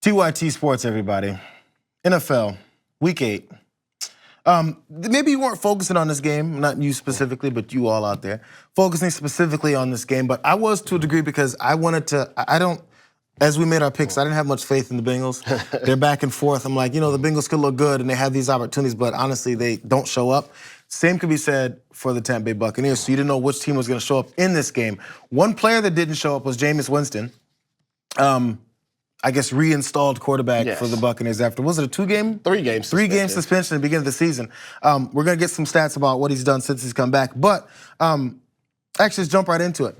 TYT Sports, everybody. NFL, Week 8. Maybe you weren't focusing on this game, not you specifically, but you all out there, focusing specifically on this game. But I was to a degree because I wanted to, as we made our picks, I didn't have much faith in the Bengals. They're back and forth. I'm like, the Bengals could look good and they have these opportunities, but honestly, they don't show up. Same could be said for the Tampa Bay Buccaneers. So you didn't know which team was going to show up in this game. One player that didn't show up was Jameis Winston. I guess reinstalled quarterback for the Buccaneers after, was it a 2-game? 3-game suspension. 3-game suspension at the beginning of the season. We're going to get some stats about what he's done since he's come back. But actually, let's jump right into it.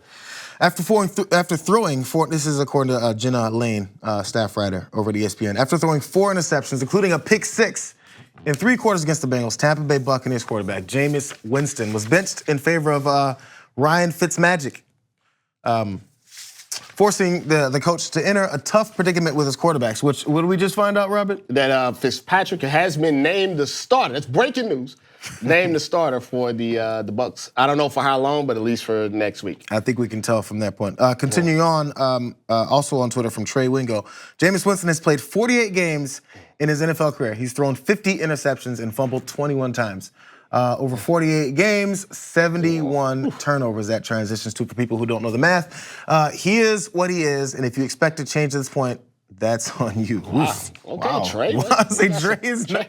After throwing four, this is according to Jenna Lane, staff writer over at ESPN. After throwing 4 interceptions, including a pick 6 in 3 quarters against the Bengals, Tampa Bay Buccaneers quarterback Jameis Winston was benched in favor of Ryan Fitzmagic, forcing the coach to enter a tough predicament with his quarterbacks. Which, what did we just find out, Robert? That Fitzpatrick has been named the starter. That's breaking news. Named the starter for the Bucks. I don't know for how long, but at least for next week. I think we can tell from that point. Continuing on, also on Twitter from Trey Wingo, Jameis Winston has played 48 games in his NFL career. He's thrown 50 interceptions and fumbled 21 times. Over 48 games, 71 turnovers that transitions to, for people who don't know the math. He is what he is, and if you expect to change at this point, that's on you. Wow. Okay, Trey. I say Trey's not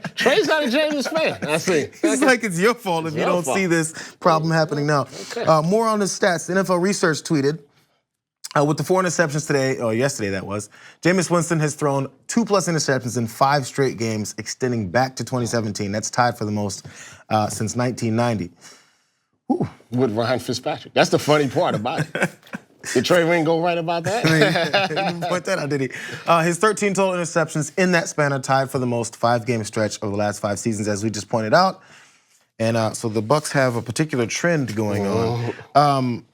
a Jameis fan. I see. It's like it's your fault if you don't see this problem happening now. Okay. More on the stats. NFL Research tweeted, with the 4 interceptions today, or yesterday that was, Jameis Winston has thrown 2+ interceptions in 5 straight games, extending back to 2017. That's tied for the most since 1990. Ooh. With Ryan Fitzpatrick. That's the funny part about it. Did Trey Wingo right about that? He didn't point that out, did he? His 13 total interceptions in that span are tied for the most 5-game stretch over the last 5 seasons, as we just pointed out. And so the Bucks have a particular trend going on.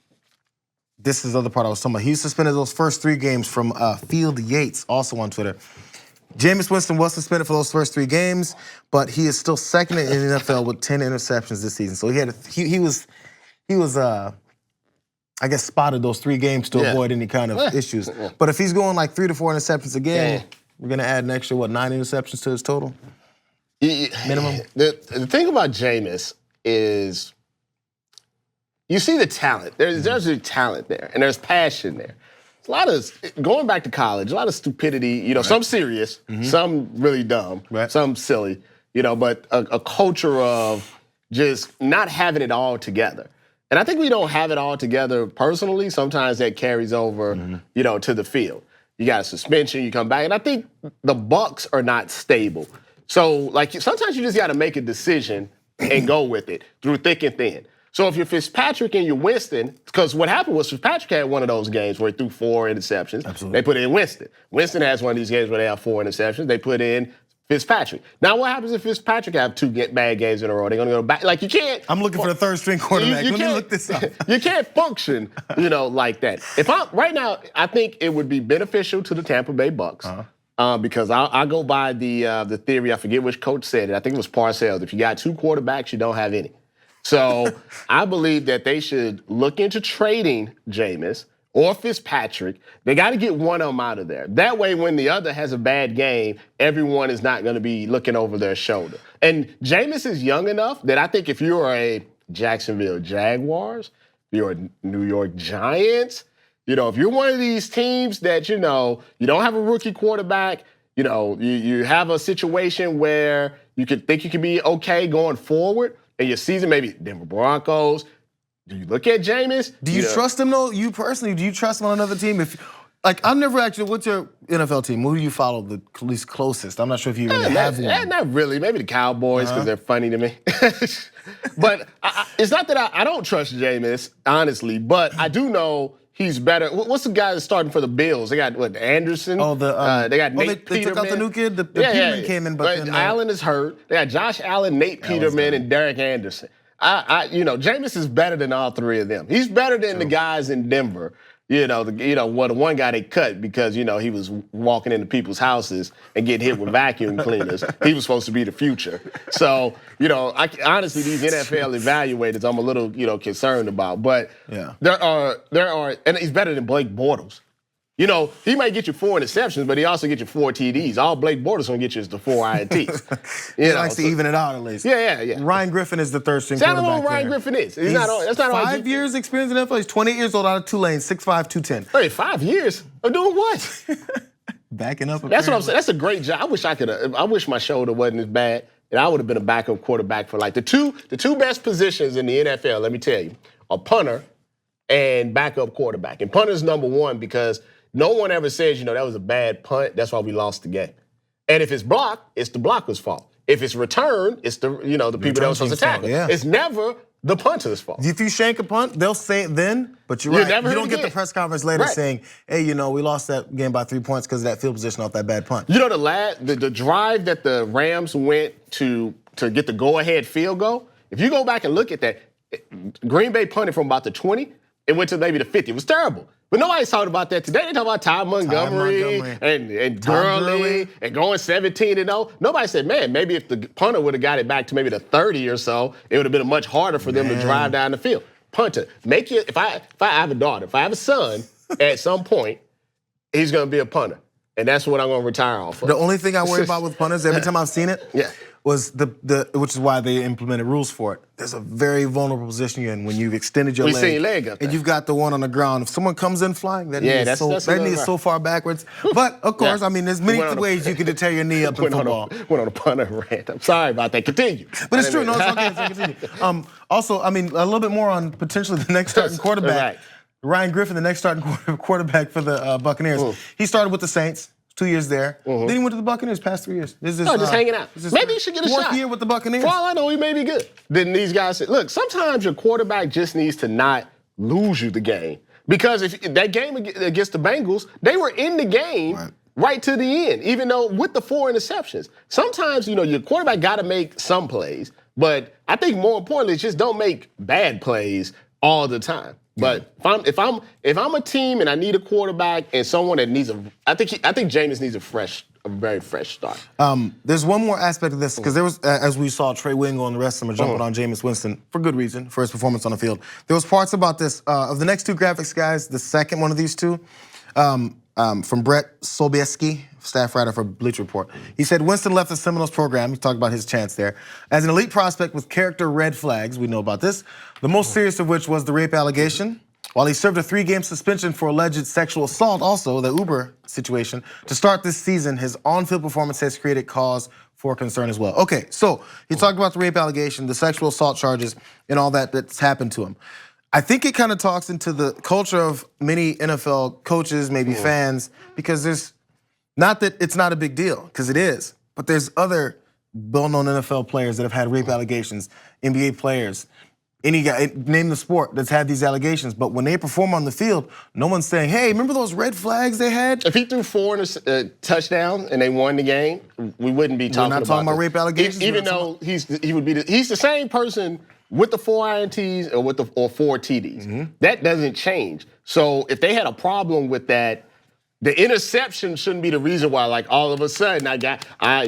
This is the other part I was talking about. He suspended those first 3 games from Field Yates, also on Twitter. Jameis Winston was suspended for those first 3 games, but he is still second in the NFL with 10 interceptions this season. So he was I guess spotted those 3 games to avoid any kind of issues. But if he's going like 3 to 4 interceptions again, we're gonna add an extra 9 interceptions to his total minimum. The thing about Jameis is, you see the talent. There's a talent there, and there's passion there. A lot of, going back to college, a lot of stupidity, some serious, some really dumb, some silly, but a culture of just not having it all together. And I think we don't have it all together personally. Sometimes that carries over, to the field. You got a suspension, you come back, and I think the Bucks are not stable. So, like, sometimes you just got to make a decision and go with it through thick and thin. So if you're Fitzpatrick and you're Winston, because what happened was Fitzpatrick had one of those games where he threw 4 interceptions. Absolutely. They put in Winston. Winston has one of these games where they have 4 interceptions. They put in Fitzpatrick. Now what happens if Fitzpatrick have 2 bad games in a row? They're going to go back. Like, you can't. I'm looking for the 3rd string quarterback. Let me look this up. You can't function, like that. Right now, I think it would be beneficial to the Tampa Bay Bucks. Because I go by the theory, I forget which coach said it. I think it was Parcells. If you got 2 quarterbacks, you don't have any. So I believe that they should look into trading Jameis or Fitzpatrick. They got to get one of them out of there. That way, when the other has a bad game, everyone is not going to be looking over their shoulder. And Jameis is young enough that I think if you're a Jacksonville Jaguars, you're a New York Giants, if you're one of these teams that, you don't have a rookie quarterback, you have a situation where you could think you could be okay going forward, and your season, maybe Denver Broncos. Do you look at Jameis? Do you trust him, though? You personally, do you trust him on another team? I've never actually, what's your NFL team? Who do you follow the least closest? I'm not sure if you really have one. Not really. Maybe the Cowboys, because they're funny to me. But it's not that I don't trust Jameis, honestly, but I do know he's better. What's the guy that's starting for the Bills? They got, Anderson? They got Nate Peterman. They took out the new kid. The Peterman came in, but then Allen is hurt. They got Josh Allen, Nate Peterman, and Derek Anderson. Jameis is better than all 3 of them. He's better than the guys in Denver. The one guy they cut because, he was walking into people's houses and getting hit with vacuum cleaners. He was supposed to be the future. So, honestly, these NFL evaluators, I'm a little, concerned about. But there are, and he's better than Blake Bortles. You know, he might get you 4 interceptions, but he also get you 4 TDs. All Blake Bortles gonna get you is the 4 INTs. He likes to even it out at least. Yeah. Ryan Griffin is the third string Sound quarterback. Ryan Griffin is. He's that's not 5 years experience in the NFL. He's 28 years old out of Tulane, 6'5", 210. Hey, 5 years of doing what? Backing up. That's what I'm saying. That's a great job. I wish my shoulder wasn't as bad, and I would have been a backup quarterback for like the two best positions in the NFL. Let me tell you, a punter and backup quarterback. And punter's number one because no one ever says, that was a bad punt. That's why we lost the game. And if it's blocked, it's the blocker's fault. If it's returned, it's the people that were supposed to tackle. Yeah. It's never the punter's fault. If you shank a punt, they'll say it then, but you're right. You don't get the press conference later saying, hey, we lost that game by 3 points because of that field position off that bad punt. The drive that the Rams went to get the go-ahead field goal, if you go back and look at that, Green Bay punted from about the 20, it went to maybe the 50. It was terrible. But nobody's talking about that today. They talk about Ty Montgomery and Gurley and going 17-0. Nobody said, man, maybe if the punter would have got it back to maybe the 30 or so, it would have been much harder for them to drive down the field. Punter, if I have a daughter, if I have a son, at some point, he's going to be a punter. And that's what I'm going to retire off of. The only thing I worry about with punters, every time I've seen it, was which is why they implemented rules for it. There's a very vulnerable position you're in when you've extended your leg. Seen your leg up there. And you've got the one on the ground. If someone comes in flying, that knee is so far backwards. But of course, there's many ways you can tear your knee up in football. Went on a punter rant. I'm sorry about that. Continue. But it's true. No, it's okay. Continue. Also, a little bit more on potentially the next starting quarterback. Ryan Griffin, the next starting quarterback for the Buccaneers. He started with the Saints. 2 years there. Then he went to the Buccaneers past 3 years. Just hanging out. Maybe he should get a shot. 4th year with the Buccaneers. For all I know, he may be good. Then these guys say, look, sometimes your quarterback just needs to not lose you the game. Because if that game against the Bengals, they were in the game right to the end, even though with the 4 interceptions. Sometimes, your quarterback got to make some plays, but I think more importantly, just don't make bad plays all the time. But if I'm a team and I need a quarterback and someone that needs I think Jameis needs a very fresh start. There's one more aspect of this because there was, as we saw, Trey Wingo and the rest of them are jumping on Jameis Winston for good reason for his performance on the field. There was parts about this of the next two graphics guys. The second one of these two, from Brett Sobieski, staff writer for Bleacher Report. He said Winston left the Seminoles program. He talked about his chance there as an elite prospect with character red flags. We know about this. The most serious of which was the rape allegation. While he served a 3-game suspension for alleged sexual assault, also the Uber situation, to start this season, his on-field performance has created cause for concern as well. Okay, so he talked about the rape allegation, the sexual assault charges, and all that's happened to him. I think it kind of talks into the culture of many NFL coaches, maybe fans, because there's, not that it's not a big deal, because it is, but there's other well-known NFL players that have had rape allegations, NBA players, any guy, name the sport that's had these allegations, but when they perform on the field, no one's saying, hey, remember those red flags they had? If he threw 4 touchdowns and they won the game, we wouldn't be talking about We're not talking about rape allegations? Even though he's the same person with the 4 INTs or 4 TDs. That doesn't change. So if they had a problem with that, the interception shouldn't be the reason why, like, all of a sudden,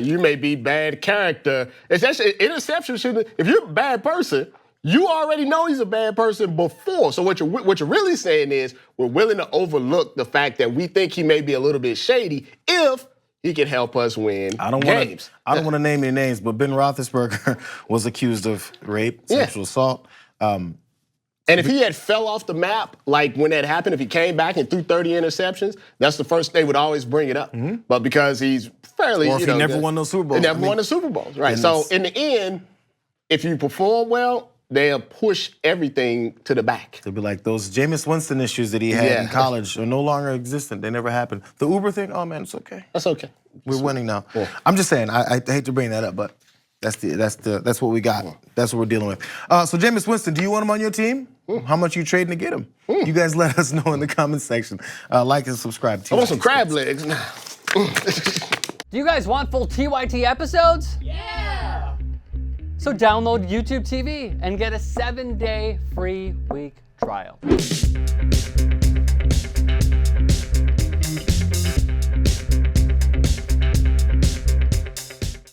you may be bad character. It's actually, interception shouldn't, if you're a bad person, you already know he's a bad person before. So what you're really saying is we're willing to overlook the fact that we think he may be a little bit shady if he can help us win games. I don't want to name any names, but Ben Roethlisberger was accused of rape, sexual assault. And if he had fell off the map, like when that happened, if he came back and threw 30 interceptions, that's the first they would always bring it up. But because he's fairly, or if he never won those Super Bowls. He never won the Super Bowls, right? So in the end, if you perform well, they'll push everything to the back. They'll be like, those Jameis Winston issues that he had in college are no longer existent. They never happened. The Uber thing, oh man, it's okay. That's okay. We're winning now. Yeah. I'm just saying, I hate to bring that up, but that's what we got. That's what we're dealing with. So Jameis Winston, do you want him on your team? How much are you trading to get him? You guys let us know in the comments section. Like and subscribe. I want some crab legs now. Do you guys want full TYT episodes? Yeah! So download YouTube TV and get a 7-day free week trial.